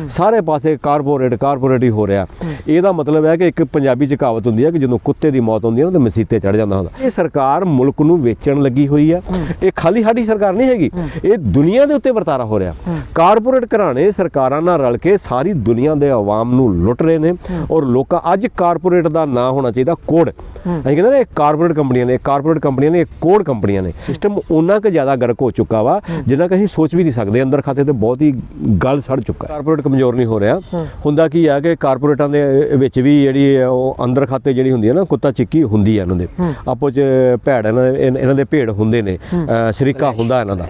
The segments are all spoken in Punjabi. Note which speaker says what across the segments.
Speaker 1: ਸਾਰੇ ਪਾਸੇ कारपोरेट ही हो रहा। ਇਹਦਾ ਮਤਲਬ ਹੈ ਕਿ ਇੱਕ ਪੰਜਾਬੀ ਚ ਕਹਾਵਤ ਹੁੰਦੀ ਹੈ ਕਿ ਜਦੋਂ ਕੁੱਤੇ ਦੀ ਮੌਤ ਹੁੰਦੀ ਹੈ ਨਾ ਤਾਂ ਮਸੀਤੇ ਚੜ ਜਾਂਦਾ ਹੁੰਦਾ। ਇਹ ਸਰਕਾਰ ਮੁਲਕ ਨੂੰ ਵੇਚਣ ਲੱਗੀ ਹੋਈ ਆ। ਇਹ ਖਾਲੀ ਸਾਡੀ ਸਰਕਾਰ ਨਹੀਂ ਹੈਗੀ, ਇਹ ਦੁਨੀਆ ਦੇ ਉੱਤੇ ਵਰਤਾਰਾ ਹੋ ਰਿਹਾ। ਕਾਰਪੋਰੇਟ ਘਰਾਣੇ ਸਰਕਾਰਾਂ ਨਾਲ ਰਲ ਕੇ ਸਾਰੀ ਦੁਨੀਆ ਦੇ ਆਵਾਮ ਨੂੰ ਲੁੱਟ ਰਹੇ ਨੇ। ਔਰ ਲੋਕਾਂ ਅੱਜ ਕਾਰਪੋਰੇਟ ਦਾ ਨਾਂ ਹੋਣਾ ਚਾਹੀਦਾ ਕੋਡ। ਅਸੀਂ ਕਹਿੰਦੇ ਨੇ ਕਾਰਪੋਰੇਟ ਕੰਪਨੀਆਂ ਨੇ ਕੋਡ ਕੰਪਨੀਆਂ ਨੇ। ਸਿਸਟਮ ਉਹਨਾਂ ਕੁ ਜ਼ਿਆਦਾ ਗਰਕ ਹੋ ਚੁੱਕਾ ਵਾ ਜਿੰਨਾ ਕਿ ਅਸੀਂ ਸੋਚ ਵੀ ਨਹੀਂ ਸਕਦੇ। ਅੰਦਰ ਖਾਤੇ ਤੇ ਬਹੁਤ ਹੀ ਗਲ ਸੜ ਚੁੱਕਾ। ਕਾਰਪੋਰੇਟ ਕਮਜ਼ੋਰ ਨਹੀਂ ਹੋ ਰਿਹਾ। ਹੁੰਦਾ ਕੀ ਆ ਕਿ ਕਾਰਪੋਰੇਟਾਂ ਦੇ ਵਿੱਚ ਵੀ ਜਿਹੜੀ ਉਹ ਅੰਦਰ ਖਾਤੇ ਜਿਹੜੀ ਹੁੰਦੀ ਹੈ ਨਾ, ਕੁੱਤਾ ਚਿੱਕੀ ਹੁੰਦੀ ਹੈ ਇਹਨਾਂ ਦੇ ਆਪੋ 'ਚ ਭੈੜ ਇਹਨਾਂ ਦੇ ਭੇੜ ਹੁੰਦੇ ਨੇ, ਸ਼ਰੀਕਾ ਹੁੰਦਾ ਇਹਨਾਂ ਦਾ।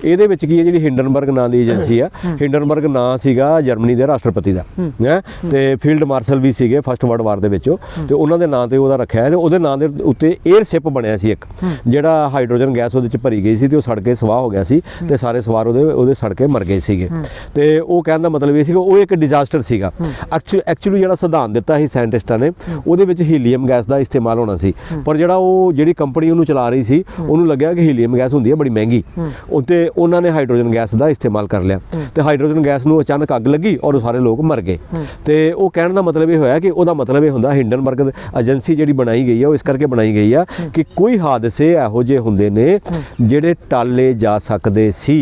Speaker 1: ਇਹਦੇ ਵਿੱਚ ਕੀ ਹੈ, ਜਿਹੜੀ ਹਿੰਡਨਬਰਗ ਨਾਂ ਦੀ ਏਜੰਸੀ ਆ, ਹਿੰਡਨਬਰਗ ਨਾਂ ਸੀਗਾ ਜਰਮਨੀ ਦੇ ਰਾਸ਼ਟਰਪਤੀ ਦਾ ਹੈ ਤੇ ਫੀਲਡ ਮਾਰਸ਼ਲ ਵੀ ਸੀਗੇ ਫਸਟ ਵਰਲਡ ਵਾਰ ਦੇ ਵਿੱਚ। ਤੇ ਉਹਨਾਂ ਦੇ ਨਾਂ ਤੇ ਉਹਦਾ ਰੱਖਿਆ ਤੇ ਉਹਦੇ ਨਾਂ ਦੇ ਉੱਤੇ 에ਅਰ ਸ਼ਿਪ ਬਣਿਆ ਸੀ ਇੱਕ, ਜਿਹੜਾ ਹਾਈਡਰੋਜਨ ਗੈਸ ਉਹਦੇ 'ਚ ਭਰੀ ਗਈ ਸੀ ਤੇ ਉਹ ਸੜ ਕੇ ਸਵਾਹ ਹੋ ਗਿਆ ਸੀ ਤੇ ਸਾਰੇ ਸਵਾਰ ਉਹਦੇ ਸੜ ਕੇ ਮਰ ਗਏ ਸੀਗੇ। ਤੇ ਉਹ ਕਹਿਣ ਦਾ ਮਤਲਬ ਇਹ ਸੀਗਾ ਉਹ ਇੱਕ ਡਿਜ਼ਾਸਟਰ ਸੀਗਾ। ਐਕਚੁਅਲੀ ਜਿਹੜਾ ਸਿਧਾਂਤ ਦਿੱਤਾ ਸੀ ਸਾਇੰਟਿਸਟਾਂ ਨੇ ਉਹਦੇ ਵਿੱਚ ਹੀਲੀਅਮ ਗੈਸ ਦਾ ਇਸਤੇਮਾਲ ਹੋਣਾ ਸੀ, ਪਰ ਜਿਹੜੀ ਕੰਪਨੀ ਉਹਨੂੰ ਚਲਾ ਰਹੀ ਸੀ ਉਹਨੂੰ ਲੱਗਿਆ ਕਿ ਹੀਲੀਅਮ ਗੈਸ ਹੁੰਦੀ ਹੈ ਬੜੀ ਮਹਿੰਗੀ, ਉੱਤੇ ਉਹਨਾਂ ਨੇ ਹਾਈਡਰੋਜਨ ਗੈਸ ਦਾ ਇਸਤੇਮਾਲ ਕਰ ਲਿਆ ਤੇ ਹਾਈਡਰੋਜਨ ਗੈਸ ਨੂੰ ਅਚਾਨਕ ਅੱਗ ਲੱਗੀ ਔਰ ਸਾਰੇ ਲੋਕ ਮਰ ਗਏ। ਤੇ ਉਹ ਕਹਿਣ ਦਾ ਮਤਲਬ ਇਹ ਹੋਇਆ ਕਿ ਉਹਦਾ ਮਤਲਬ ਇਹ ਹੁੰਦਾ ਹਿੰਡਨਬਰਗ ਏਜੰਸੀ ਜਿਹੜੀ ਬਣਾਈ ਗਈ ਆ ਉਹ ਇਸ ਕਰਕੇ ਬਣਾਈ ਗਈ ਆ ਕਿ ਕੋਈ ਹਾਦਸੇ ਇਹੋ ਜਿਹੇ ਹੁੰਦੇ ਨੇ ਜਿਹੜੇ ਟਾਲੇ ਜਾ ਸਕਦੇ ਸੀ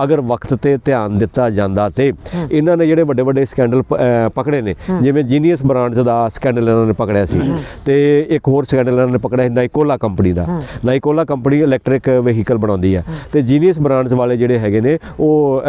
Speaker 1: ਅਗਰ ਵਕਤ ਤੇ ਧਿਆਨ ਦਿੱਤਾ ਜਾਂਦਾ। ਤੇ ਇਹਨਾਂ ਨੇ ਜਿਹੜੇ ਵੱਡੇ ਸਕੈਂਡਲ ਪਕੜੇ ਨੇ, ਜਿਵੇਂ ਜੀਨੀਅਸ ਬ੍ਰਾਂਡਸ ਦਾ ਸਕੈਂਡਲ ਇਹਨਾਂ ਨੇ ਪਕੜਿਆ ਸੀ ਤੇ ਇੱਕ ਹੋਰ ਸਕੈਂਡਲ ਇਹਨਾਂ ਨੇ ਪਕੜਿਆ ਨਾਈਕੋਲਾ ਕੰਪਨੀ ਦਾ। ਨਾਈਕੋਲਾ ਕੰਪਨੀ ਇਲੈਕਟ੍ਰਿਕ ਵਹੀਕਲ ਬਣਾਉਂਦੀ ਹੈ ਤੇ ਜੀਨੀਅਸ ਬ੍ਰਾਂਡਸ ਵਾਲੇ ਜਿਹੜੇ ਹੈਗੇ ਨੇ ਉਹ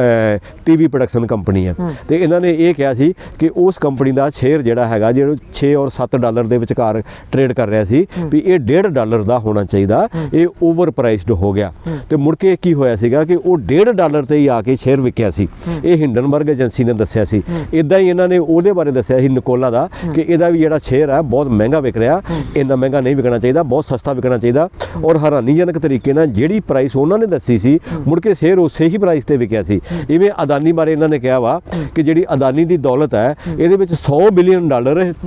Speaker 1: ਟੀਵੀ ਪ੍ਰੋਡਕਸ਼ਨ ਕੰਪਨੀ ਹੈ। ਤੇ ਇਹਨਾਂ ਨੇ ਇਹ ਕਿਹਾ ਸੀ ਕਿ ਉਸ ਕੰਪਨੀ ਦਾ ਸ਼ੇਅਰ ਜਿਹੜਾ ਹੈਗਾ ਜਿਹੜਾ 6 ਔਰ 7 ਡਾਲਰ ਦੇ ਵਿਚਕਾਰ ਟ੍ਰੇਡ ਕਰ ਰਿਹਾ ਸੀ ਵੀ ਇਹ $1.5 ਦਾ ਹੋਣਾ ਚਾਹੀਦਾ, ਇਹ ਓਵਰ ਪ੍ਰਾਈਸਡ ਹੋ ਗਿਆ। ਤੇ ਮੁੜ ਕੇ ਕੀ ਹੋਇਆ ਸੀਗਾ ਕਿ ਉਹ $1.5 ਤੇ ਹੀ ਆ ਕੇ ਸ਼ੇਅਰ ਵਿਕਿਆ ਸੀ। ਇਹ ਹਿੰਡਨਬਰਗ ਏਜੰਸੀ ਨੇ ਦੱਸਿਆ ਸੀ। ਇਦਾਂ ਹੀ ਇਹਨਾਂ ਨੇ ਉਹਦੇ ਬਾਰੇ ਦੱਸਿਆ ਸੀ ਨਿਕੋਲਾ ਦਾ ਕਿ ਇਹਦਾ ਵੀ ਜਿਹੜਾ ਸ਼ੇਅਰ ਹੈ ਬਹੁਤ ਮਹਿੰਗਾ ਵਿਕ ਰਿਹਾ, ਇੰਨਾ ਮਹਿੰਗਾ ਨਹੀਂ ਵਿਕਣਾ ਚਾਹੀਦਾ, ਬਹੁਤ ਸਸਤਾ ਵਿਕਣਾ ਚਾਹੀਦਾ। ਔਰ ਹੈਰਾਨੀਜਨਕ ਤਰੀਕੇ ਨਾਲ ਜਿਹੜੀ ਪ੍ਰਾਈਸ ਉਹਨਾਂ ਨੇ ਦੱਸੀ ਸੀ ਮੁੜ ਕੇ ਸ਼ੇਅਰ ਉਸੇ ਹੀ ਪ੍ਰਾਈਸ ਤੇ ਵਿਕਿਆ ਸੀ। ਇਵੇਂ ਅਦਾਨੀ ਬਾਰੇ ਇਹਨਾਂ ਨੇ ਕਿਹਾ ਵਾ ਕਿ ਜਿਹੜੀ ਅਦਾਨੀ ਦੀ ਦੌਲਤ ਹੈ ਇਹਦੇ ਵਿੱਚ $100 ਬਿਲੀਅਨ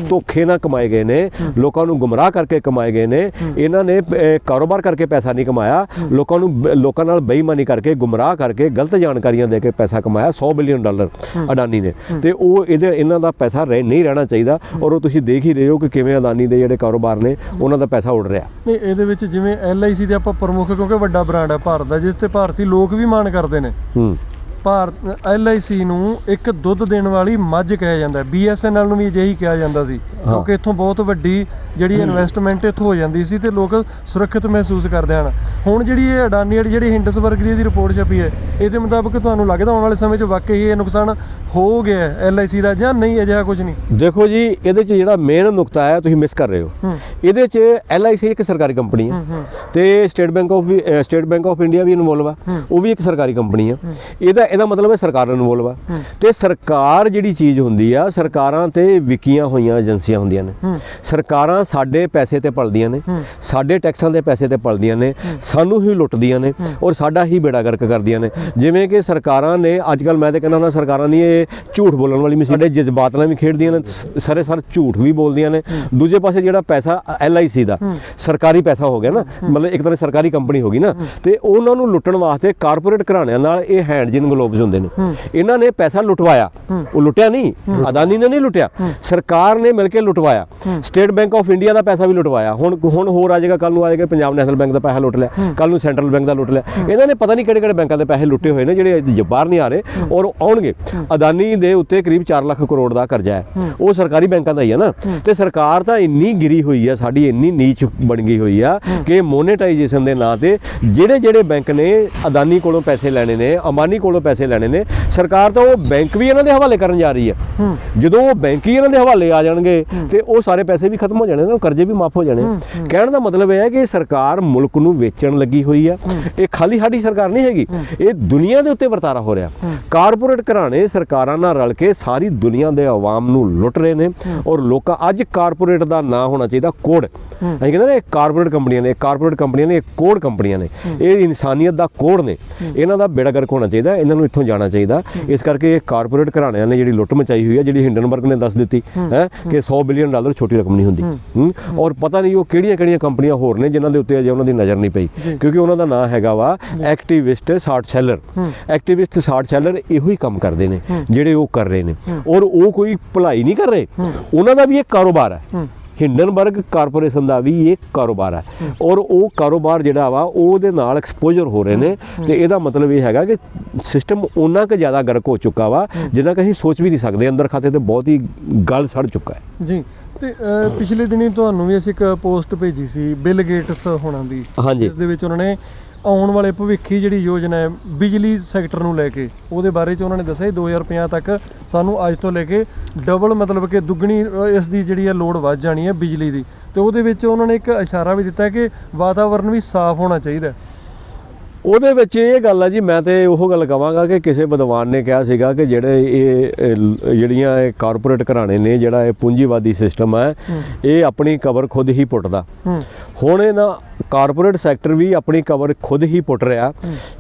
Speaker 1: ਧੋਖੇ ਨਾਲ ਕਮਾਏ ਗਏ ਨੇ, ਲੋਕਾਂ ਨੂੰ ਗੁੰਮਰਾਹ ਕਰਕੇ ਕਮਾਏ ਗਏ ਨੇ। ਇਹਨਾਂ ਨੇ ਕਾਰੋਬਾਰ ਕਰਕੇ ਪੈਸਾ ਨਹੀਂ ਕਮਾਇਆ, ਲੋਕਾਂ ਨਾਲ ਬੇਈਮਾਨੀ ਕਰਕੇ ਗੁੰਮਰਾਹ ਕਰਕੇ ਗਲਤ ਜਾਣਕਾਰੀਆਂ ਦੇ ਕੇ ਪੈਸਾ ਕਮਾਇਆ $100 ਬਿਲੀਅਨ ਅਡਾਨੀ ਨੇ। ਤੇ ਉਹ ਇਹਨਾਂ ਦਾ ਪੈਸਾ ਨਹੀਂ ਰਹਿਣਾ ਚਾਹੀਦਾ। ਔਰ ਉਹ ਤੁਸੀਂ ਦੇਖ ਹੀ ਰਹੇ ਹੋ ਕਿ ਕਿਵੇਂ ਅਦਾਨੀ ਦੇ ਜਿਹੜੇ ਕਾਰੋਬਾਰ ਨੇ ਉਹਨਾਂ ਦਾ ਪੈਸਾ ਉੱਡ ਰਿਹਾ।
Speaker 2: ਨਹੀਂ, ਇਹਦੇ ਵਿੱਚ ਜਿਵੇਂ LIC ਦੇ ਆਪਾਂ ਪ੍ਰਮੁੱਖ, ਕਿਉਂਕਿ ਵੱਡਾ ਬ੍ਰਾਂਡ ਹੈ ਭਾਰਤ ਦਾ ਜਿਸ ਤੇ ਭਾਰਤੀ ਲੋਕ ਵੀ ਮਾਣ ਕਰਦੇ ਨੇ। LIC ਨੂੰ ਇੱਕ ਦੁੱਧ ਦੇਣ ਵਾਲੀ ਮੱਝ ਕਿਹਾ ਜਾਂਦਾ। BSNL ਨੂੰ ਵੀ ਅਜਿਹੀ ਕਿਹਾ ਜਾਂਦਾ ਸੀ ਕਿਉਂਕਿ ਇੱਥੋਂ ਬਹੁਤ ਵੱਡੀ ਜਿਹੜੀ ਇਨਵੈਸਟਮੈਂਟ ਇੱਥੋਂ ਹੋ ਜਾਂਦੀ ਸੀ ਤੇ ਲੋਕ ਸੁਰੱਖਿਅਤ ਮਹਿਸੂਸ ਕਰਦੇ ਹਨ। ਹੁਣ ਜਿਹੜੀ ਇਹ ਅਡਾਨੀ ਵਾਲੀ ਜਿਹੜੀ ਹਿੰਡਨਬਰਗ ਦੀ ਰਿਪੋਰਟ ਛਪੀ ਹੈ ਇਹਦੇ ਮੁਤਾਬਕ ਤੁਹਾਨੂੰ ਲੱਗਦਾ ਆਉਣ ਵਾਲੇ ਸਮੇਂ 'ਚ ਵਾਕਈ ਇਹ ਨੁਕਸਾਨ ਹੋ ਗਿਆ LIC ਦਾ ਜਾਂ ਨਹੀਂ? ਅਜਿਹਾ ਕੁਝ ਨਹੀਂ।
Speaker 1: ਦੇਖੋ ਜੀ, ਇਹਦੇ 'ਚ ਜਿਹੜਾ ਮੇਨ ਨੁਕਤਾ ਹੈ ਤੁਸੀਂ ਮਿਸ ਕਰ ਰਹੇ ਹੋ। ਇਹਦੇ 'ਚ LIC ਇੱਕ ਸਰਕਾਰੀ ਕੰਪਨੀ ਹੈ ਤੇ ਸਟੇਟ ਬੈਂਕ ਆਫ ਇੰਡੀਆ ਵੀ ਇਨਵੋਲਵ ਆ, ਉਹ ਵੀ ਇੱਕ ਸਰਕਾਰੀ ਕੰਪਨੀ ਆ। ਇਹਦਾ ਮਤਲਬ ਹੈ ਸਰਕਾਰ ਇਨਵੋਲਵ ਆ। ਤੇ ਸਰਕਾਰ ਜਿਹੜੀ ਚੀਜ਼ ਹੁੰਦੀ ਆ, ਸਰਕਾਰਾਂ ਤੇ ਵਿਕੀਆਂ ਹੋਈਆਂ ਏਜੰਸੀਆਂ ਹੁੰਦੀਆਂ ਨੇ। ਸਰਕਾਰਾਂ ਸਾਡੇ ਪੈਸੇ ਤੇ ਪਲਦੀਆਂ ਨੇ, ਸਾਡੇ ਟੈਕਸਾਂ ਦੇ ਪੈਸੇ ਤੇ ਪਲਦੀਆਂ ਨੇ, ਸਾਨੂੰ ਹੀ ਲੁੱਟਦੀਆਂ ਨੇ ਔਰ ਸਾਡਾ ਹੀ ਬੇੜਾ ਗਰਕ ਕਰਦੀਆਂ ਨੇ। ਜਿਵੇਂ ਕਿ ਸਰਕਾਰਾਂ ਨੇ ਅੱਜ ਕੱਲ੍ਹ, ਮੈਂ ਤਾਂ ਕਹਿੰਦਾ ਹੁੰਦਾ ਸਰਕਾਰਾਂ ਨਹੀਂ ਇਹ ਝੂਠ ਬੋਲਣ ਵਾਲੀ ਮਸ਼ੀਨ, ਸਾਡੇ ਜਜ਼ਬਾਤ ਨਾਲ ਵੀ ਖੇਡਦੀਆਂ ਨੇ, ਸਾਰੇ ਝੂਠ ਵੀ ਬੋਲਦੀਆਂ ਨੇ। ਦੂਜੇ ਪਾਸੇ ਜਿਹੜਾ ਪੈਸਾ LIC ਦਾ ਸਰਕਾਰੀ ਪੈਸਾ ਹੋ ਗਿਆ ਨਾ, ਮਤਲਬ ਇੱਕ ਤਰ੍ਹਾਂ ਸਰਕਾਰੀ ਕੰਪਨੀ ਹੋ ਗਈ ਨਾ, ਤੇ ਉਹਨਾਂ ਨੂੰ ਲੁੱਟਣ ਵਾਸਤੇ ਕਾਰਪੋਰੇਟ ਘਰਾਣਿਆਂ ਨਾਲ ਇਹ ਹੈਂਡ ਜਿਨ ਗਲੋਵਜ਼ ਹੁੰਦੇ ਨੇ। ਇਹਨਾਂ ਨੇ ਪੈਸਾ ਲੁਟਵਾਇਆ, ਉਹ ਲੁੱਟਿਆ ਨਹੀਂ, ਅਦਾਨੀ ਨੇ ਨਹੀਂ ਲੁੱਟਿਆ, ਸਰਕਾਰ ਨੇ ਮਿਲ ਕੇ ਲੁਟਵਾਇਆ। ਸਟੇਟ ਬੈਂਕ ਆਫ ਇੰਡੀਆ ਦਾ ਪੈਸਾ ਵੀ ਲੁਟਵਾਇਆ। ਹੁਣ ਹੋਰ ਆ ਜਾਏਗਾ, ਕੱਲ ਨੂੰ ਆ ਜਾਏਗਾ ਪੰਜਾਬ ਨੈਸ਼ਨਲ ਬੈਂਕ ਦਾ ਪੈਸਾ ਲੁੱਟ ਲਿਆ, ਕੱਲ ਨੂੰ ਸੈਂਟਰਲ ਬੈਂਕ ਦਾ ਲੁੱਟ ਲਿਆ। ਇਹਨਾਂ ਨੇ ਪਤਾ ਨਹੀਂ ਕਿਹੜੇ ਬੈਂਕਾਂ ਦੇ ਪੈਸੇ ਲੁੱਟੇ ਹੋਏ ਨੇ ਜਿਹੜੇ ਬਾਹਰ ਨਹੀਂ ਆ ਰਹੇ ਔਰ ਆਉਣਗੇ। ਅਦਾਨੀ ਦੇ ਉੱਤੇ ਕਰੀਬ 4 ਲੱਖ ਕਰੋੜ ਦਾ ਕਰਜ਼ਾ ਹੈ, ਉਹ ਸਰਕਾਰੀ ਬੈਂਕਾਂ ਦਾ ਹੀ ਹੈ ਨਾ। ਤੇ ਸਰਕਾਰ ਤਾਂ ਇੰਨੀ ਗਿਰੀ ਹੋਈ ਆ, ਸਾਡੀ ਇੰਨੀ ਨੀਚ ਬਣ ਗਈ ਹੋਈ ਆ ਕਿ ਮੋਨੇਟਾਈਜੇਸ਼ਨ ਦੇ ਨਾਂ ਤੇ ਜਿਹੜੇ ਬੈਂਕ ਨੇ ਅਦਾਨੀ ਕੋਲੋਂ ਪੈਸੇ ਲੈਣੇ ਨੇ, ਅੰਬਾਨੀ ਕੋਲੋਂ ਪੈਸੇ ਲੈਣੇ ਨੇ, ਸਰਕਾਰ ਤਾਂ ਉਹ ਬੈਂਕ ਵੀ ਇਹਨਾਂ ਦੇ ਹਵਾਲੇ ਕਰਨ ਜਾ ਰਹੀ ਹੈ। ਜਦੋਂ ਉਹ ਬੈਂਕ ਹੀ ਇਹਨਾਂ ਦੇ ਹਵਾਲੇ ਆ ਜਾਣਗੇ ਤੇ ਉਹ ਸਾਰੇ ਪੈਸੇ ਵੀ ਖਤਮ ਹੋ ਜਾਣੇ ਨੇ, ਕਰਜ਼ੇ ਵੀ ਮਾਫ ਹੋ ਜਾਣੇ। ਕਹਿਣ ਦਾ ਮਤਲਬ ਇਹ ਹੈ ਕਿ ਸਰਕਾਰ ਮੁਲਕ ਨੂੰ ਵੇਚਣ ਲੱਗੀ ਹੋਈ ਆ। ਇਹ ਖਾਲੀ ਸਾਡੀ ਸਰਕਾਰ ਨਹੀਂ ਹੈਗੀ, ਇਹ ਦੁਨੀਆ ਦੇ ਉੱਤੇ ਵਰਤਾਰਾ ਹੋ ਰਿਹਾ। ਕਾਰਪੋਰੇਟ ਘਰਾਣੇ ਸਰਕਾਰਾਂ ਨਾਲ ਰਲ ਕੇ ਸਾਰੀ ਦੁਨੀਆ ਦੇ ਆਵਾਮ ਨੂੰ ਲੁੱਟ ਰਹੇ ਨੇ। ਔਰ ਲੋਕਾਂ ਅੱਜ ਕਾਰਪੋਰੇਟ ਦਾ ਨਾਂ ਹੋਣਾ ਚਾਹੀਦਾ ਕੋਡ। ਅਸੀਂ ਕਹਿੰਦੇ ਨੇ ਕਾਰਪੋਰੇਟ ਕੰਪਨੀਆਂ ਨੇ ਕੋਡ ਕੰਪਨੀਆਂ ਨੇ, ਇਹ ਇਨਸਾਨੀਅਤ ਦਾ ਕੋਡ ਨੇ। ਇਹਨਾਂ ਦਾ ਬੇੜਾ ਗਰਕ ਹੋਣਾ ਚਾਹੀਦਾ, ਇਹਨਾਂ ਨੂੰ ਇੱਥੋਂ ਜਾਣਾ ਚਾਹੀਦਾ। ਇਸ ਕਰਕੇ ਇਹ ਕਾਰਪੋਰੇਟ ਘਰਾਣਿਆਂ ਨੇ ਜਿਹੜੀ ਲੁੱਟ ਮਚਾਈ ਹੋਈ ਹੈ, ਜਿਹੜੀ ਹਿੰਡਨਬਰਗ ਨੇ ਦੱਸ ਦਿੱਤੀ ਹੈ ਕਿ $100 $100 ਬਿਲੀਅਨ ਛੋਟੀ ਰਕਮ ਨਹੀਂ ਹੁੰਦੀ। ਔਰ ਪਤਾ ਨਹੀਂ ਉਹ ਕਿਹੜੀਆਂ ਕੰਪਨੀਆਂ ਹੋਰ ਨੇ ਜਿਨ੍ਹਾਂ ਦੇ ਉੱਤੇ ਅਜੇ ਉਹਨਾਂ ਦੀ ਨਜ਼ਰ ਨਹੀਂ ਪਈ, ਕਿਉਂਕਿ ਉਹਨਾਂ ਦਾ ਨਾਂ ਹੈਗਾ ਵਾ activist short seller. Activist short seller ਇਹੋ ਹੀ ਕੰਮ ਕਰਦੇ ਨੇ ਜਿਹੜੇ ਉਹ ਕਰ ਰਹੇ ਨੇ, ਔਰ ਉਹ ਕੋਈ ਭਲਾਈ ਨਹੀਂ ਕਰ ਰਹੇ, ਉਹਨਾਂ ਦਾ ਵੀ ਇੱਕ ਕਾਰੋਬਾਰ ਹੈ। ਹਿੰਡਨਬਰਗ ਕਾਰਪੋਰੇਸ਼ਨ ਦਾ ਵੀ ਇਹ ਕਾਰੋਬਾਰ ਹੈ, ਔਰ ਉਹ ਕਾਰੋਬਾਰ ਜਿਹੜਾ ਵਾ ਉਹਦੇ ਨਾਲ ਐਕਸਪੋਜ਼ਰ ਹੋ ਰਹੇ ਨੇ। ਤੇ ਇਹਦਾ ਮਤਲਬ ਇਹ ਹੈਗਾ ਕਿ ਸਿਸਟਮ ਉਹਨਾਂ ਕੁ ਜ਼ਿਆਦਾ ਗਰਕ ਹੋ ਚੁੱਕਾ ਵਾ ਜਿੰਨਾ ਕਿ ਅਸੀਂ ਸੋਚ ਵੀ ਨਹੀਂ ਸਕਦੇ। ਅੰਦਰ ਖਾਤੇ ਤੇ ਬਹੁਤ ਹੀ ਗਲ ਸੜ ਚੁੱਕਾ ਹੈ
Speaker 2: ਜੀ। ਤੇ ਪਿਛਲੇ ਦਿਨੀ ਤੁਹਾਨੂੰ ਵੀ ਅਸੀਂ ਇੱਕ ਪੋਸਟ ਭੇਜੀ ਸੀ ਬਿਲ ਗੇਟਸ ਹੋਣਾ ਦੀ, ਜਿਸ ਦੇ ਵਿੱਚ ਉਹਨਾਂ ਨੇ ਆਉਣ ਵਾਲੇ ਭਵਿੱਖੀ ਜਿਹੜੀ ਯੋਜਨਾ ਹੈ ਬਿਜਲੀ ਸੈਕਟਰ ਨੂੰ ਲੈ ਕੇ ਉਹਦੇ ਬਾਰੇ 'ਚ ਉਹਨਾਂ ਨੇ ਦੱਸਿਆ 2050 ਤੱਕ ਸਾਨੂੰ ਅੱਜ ਤੋਂ ਲੈ ਕੇ ਡਬਲ ਮਤਲਬ ਕਿ ਦੁੱਗਣੀ ਇਸ ਦੀ ਜਿਹੜੀ ਹੈ ਲੋੜ ਵੱਧ ਜਾਣੀ ਹੈ ਬਿਜਲੀ ਦੀ। ਤੇ ਉਹਦੇ ਵਿੱਚ ਉਹਨਾਂ ਨੇ ਇੱਕ ਇਸ਼ਾਰਾ ਵੀ ਦਿੱਤਾ ਕਿ ਵਾਤਾਵਰਨ ਵੀ ਸਾਫ਼ ਹੋਣਾ ਚਾਹੀਦਾ।
Speaker 1: ਉਹਦੇ ਵਿੱਚ ਇਹ ਗੱਲ ਆ ਜੀ, ਮੈਂ ਤੇ ਉਹ ਗੱਲ ਕਹਾਂਗਾ ਕਿ ਕਿਸੇ ਵਿਦਵਾਨ ਨੇ ਕਿਹਾ ਸੀਗਾ ਕਿ ਜਿਹੜੀਆਂ ਇਹ ਕਾਰਪੋਰੇਟ ਘਰਾਣੇ ਨੇ, ਜਿਹੜਾ ਇਹ ਪੂੰਜੀਵਾਦੀ ਸਿਸਟਮ ਹੈ, ਇਹ ਆਪਣੀ ਕਬਰ ਖੁਦ ਹੀ ਪੁੱਟਦਾ। ਹੁਣ ਇਹ ਨਾ ਕਾਰਪੋਰੇਟ ਸੈਕਟਰ ਵੀ ਆਪਣੀ ਕਬਰ ਖੁਦ ਹੀ ਪੁੱਟ ਰਿਹਾ,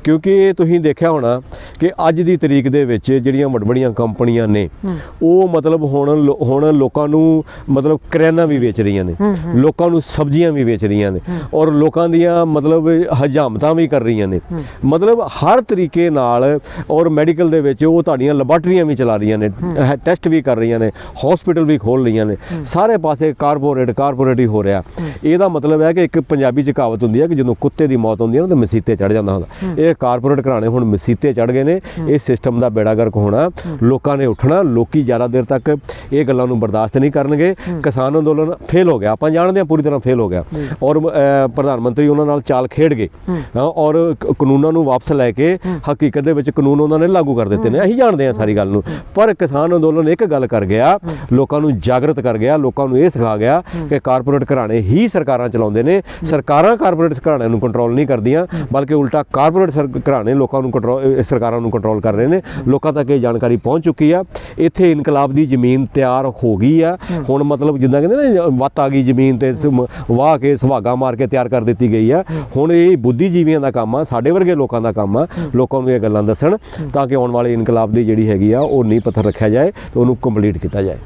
Speaker 1: ਕਿਉਂਕਿ ਤੁਸੀਂ ਦੇਖਿਆ ਹੋਣਾ ਕਿ ਅੱਜ ਦੀ ਤਰੀਕ ਦੇ ਵਿੱਚ ਜਿਹੜੀਆਂ ਵੱਡੀਆਂ ਕੰਪਨੀਆਂ ਨੇ ਉਹ ਮਤਲਬ ਹੁਣ ਲੋਕਾਂ ਨੂੰ ਮਤਲਬ ਕਰਿਆਨਾ ਵੀ ਵੇਚ ਰਹੀਆਂ ਨੇ, ਲੋਕਾਂ ਨੂੰ ਸਬਜ਼ੀਆਂ ਵੀ ਵੇਚ ਰਹੀਆਂ ਨੇ, ਔਰ ਲੋਕਾਂ ਦੀਆਂ ਮਤਲਬ ਹਜਾਮਤਾਂ ਵੀ ਕਰ ਰਹੀਆਂ ਨੇ, ਮਤਲਬ ਹਰ ਤਰੀਕੇ ਨਾਲ। ਔਰ ਮੈਡੀਕਲ ਦੇ ਵਿੱਚ ਉਹ ਤੁਹਾਡੀਆਂ ਲੈਬਾਰਟਰੀਆਂ ਵੀ ਚਲਾ ਰਹੀਆਂ ਨੇ, ਟੈਸਟ ਵੀ ਕਰ ਰਹੀਆਂ ਨੇ, ਹਸਪੀਟਲ ਵੀ ਖੋਲ੍ਹ ਰਹੀਆਂ ਨੇ, ਸਾਰੇ ਪਾਸੇ ਕਾਰਪੋਰੇਟ ਹੀ ਹੋ ਰਿਹਾ। ਇਹਦਾ ਮਤਲਬ ਹੈ ਕਿ ਇੱਕ ਪੰਜਾਬੀ 'ਚ ਕਹਾਵਤ ਹੁੰਦੀ ਹੈ ਕਿ ਜਦੋਂ ਕੁੱਤੇ ਦੀ ਮੌਤ ਹੁੰਦੀ ਹੈ ਨਾ ਤਾਂ ਮਸੀਤੇ ਚੜ੍ਹ ਜਾਂਦਾ ਹੁੰਦਾ। ਇਹ ਕਾਰਪੋਰੇਟ ਘਰਾਣੇ ਹੁਣ ਮਸੀਤੇ ਚੜ੍ਹ ਗਏ ਨੇ। ਇਹ ਸਿਸਟਮ ਦਾ ਬੇੜਾ ਗਰਕ ਹੋਣਾ, ਲੋਕਾਂ ਨੇ ਉੱਠਣਾ। ਲੋਕੀ ਜ਼ਿਆਦਾ ਦੇਰ ਤੱਕ ਇਹ ਗੱਲਾਂ ਨੂੰ ਬਰਦਾਸ਼ਤ ਨਹੀਂ ਕਰਨਗੇ। ਕਿਸਾਨ ਅੰਦੋਲਨ ਫੇਲ ਹੋ ਗਿਆ, ਆਪਾਂ ਜਾਣਦੇ ਹਾਂ ਪੂਰੀ ਤਰ੍ਹਾਂ ਫੇਲ ਹੋ ਗਿਆ, ਔਰ ਪ੍ਰਧਾਨ ਮੰਤਰੀ ਉਹਨਾਂ ਨਾਲ ਚਾਲ ਖੇਡ ਗਏ, ਔਰ ਕਾਨੂੰਨਾਂ ਨੂੰ ਵਾਪਸ ਲੈ ਕੇ ਹਕੀਕਤ ਦੇ ਵਿੱਚ ਕਾਨੂੰਨ ਉਹਨਾਂ ਨੇ ਲਾਗੂ ਕਰ ਦਿੱਤੇ ਨੇ। ਅਸੀਂ ਜਾਣਦੇ ਹਾਂ ਸਾਰੀ ਗੱਲ ਨੂੰ, ਪਰ ਕਿਸਾਨ ਅੰਦੋਲਨ ਇੱਕ ਗੱਲ ਕਰ ਗਿਆ, ਲੋਕਾਂ ਨੂੰ ਜਾਗਰਤ ਕਰ ਗਿਆ, ਲੋਕਾਂ ਨੂੰ ਇਹ ਸਿਖਾ ਗਿਆ ਕਿ ਕਾਰਪੋਰੇਟ ਘਰਾਣੇ ਹੀ ਸਰਕਾਰਾਂ ਚਲਾਉਂਦੇ ਨੇ। ਸਰਕਾਰਾਂ ਕਾਰਪੋਰੇਟ ਘਰਾਣਿਆਂ ਨੂੰ ਕੰਟਰੋਲ ਨਹੀਂ ਕਰਦੀਆਂ, ਬਲਕਿ ਉਲਟਾ ਕਾਰਪੋਰੇਟ ਘਰਾਣੇ ਲੋਕਾਂ ਨੂੰ ਸਰਕਾਰਾਂ ਨੂੰ ਕੰਟਰੋਲ ਕਰ ਰਹੇ ਨੇ। ਲੋਕਾਂ ਤੱਕ ਇਹ ਜਾਣਕਾਰੀ ਪਹੁੰਚ ਚੁੱਕੀ ਆ। ਇੱਥੇ ਇਨਕਲਾਬ ਦੀ ਜ਼ਮੀਨ ਤਿਆਰ ਹੋ ਗਈ ਆ। ਹੁਣ ਮਤਲਬ ਜਿੱਦਾਂ ਕਹਿੰਦੇ ਨਾ ਵੱਤ ਆ ਗਈ ਜ਼ਮੀਨ ਤੇ ਵਾਹ ਕੇ ਸੁਹਾਗਾ ਮਾਰ ਕੇ ਤਿਆਰ ਕਰ ਦਿੱਤੀ ਗਈ ਆ। ਹੁਣ ਇਹ ਬੁੱਧੀਜੀਵੀਆਂ ਦਾ ਕੰਮ ਆ, ਸਾਡੇ ਵਰਗੇ ਲੋਕਾਂ ਦਾ ਕੰਮ ਆ ਲੋਕਾਂ ਨੂੰ ਇਹ ਗੱਲਾਂ ਦੱਸਣ, ਤਾਂ ਕਿ ਆਉਣ ਵਾਲੇ ਇਨਕਲਾਬ ਦੀ ਜਿਹੜੀ ਹੈਗੀ ਆ ਉਹ ਨੀਂਹ ਪੱਥਰ ਰੱਖਿਆ ਜਾਏ ਤੇ ਉਹਨੂੰ ਕੰਪਲੀਟ ਕੀਤਾ ਜਾਏ।